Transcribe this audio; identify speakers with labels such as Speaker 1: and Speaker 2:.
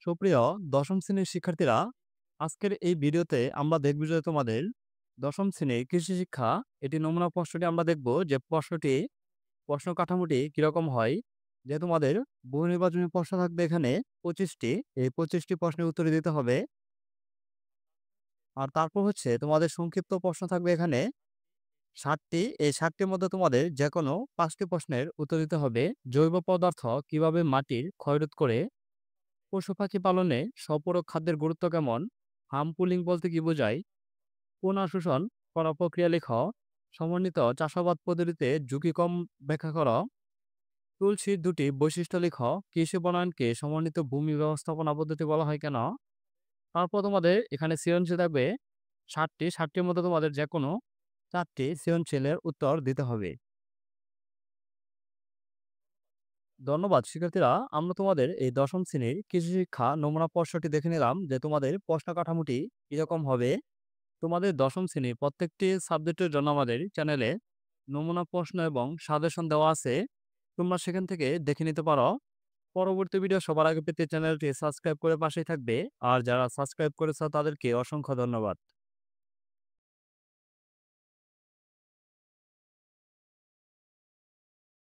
Speaker 1: সুপ্রিয় দশম শ্রেণীর শিক্ষার্থীরা, আজকের এই ভিডিওতে আমরা দেখব যে তোমাদের দশম শ্রেণীর কৃষি শিক্ষা এটি নমুনা প্রশ্নটি আমরা দেখব যে প্রশ্ন কাঠামোটি কিরকম হয়। যে তোমাদের বহু নির্বাচনী প্রশ্ন থাকবে এখানে 25টি। এই 25টি প্রশ্নের উত্তর দিতে হবে। আর তারপর হচ্ছে তোমাদের সংক্ষিপ্ত প্রশ্ন থাকবে এখানে 60টি। এই 60টির মধ্যে তোমাদের যে কোনো 5টি প্রশ্নের উত্তর দিতে হবে। জৈব পদার্থ কিভাবে মাটির ক্ষয়রোধ করে? পশু পাখি পালনে সম্পূরক খাদ্যের গুরুত্ব কেমন? হার্ম পুলিং বলতে কি বোঝায়? পুনঃ শোষণ করা প্রক্রিয়া লেখ। সমন্বিত চাষাবাদ পদ্ধতিতে ঝুঁকি কম ব্যাখ্যা কর। তুলসীর দুটি বৈশিষ্ট্য লিখ। কৃষি বনায়নকে সমন্বিত ভূমি ব্যবস্থাপনা পদ্ধতি বলা হয় কেন? তারপর তোমাদের এখানে সৃজনশীল থাকবে 60টি। 60টির মধ্যে তোমাদের যে কোনো 4টি সৃজনশীলের উত্তর দিতে হবে। ধন্যবাদ শিক্ষার্থীরা, আমরা তোমাদের এই দশম শ্রেণীর কৃষি শিক্ষা নমুনা প্রশ্নটি দেখে নিলাম যে তোমাদের প্রশ্ন কাঠামোটি কিরকম হবে। তোমাদের দশম শ্রেণীর প্রত্যেকটি সাবজেক্টের জন্য আমাদের চ্যানেলে নমুনা প্রশ্ন এবং সাজেশন দেওয়া আছে। তোমরা সেখান থেকে দেখে নিতে পারো। পরবর্তী ভিডিও সবার আগে পেতে চ্যানেলটি সাবস্ক্রাইব করে পাশেই থাকবে। আর যারা সাবস্ক্রাইব করেছো তাদেরকে অসংখ্য ধন্যবাদ।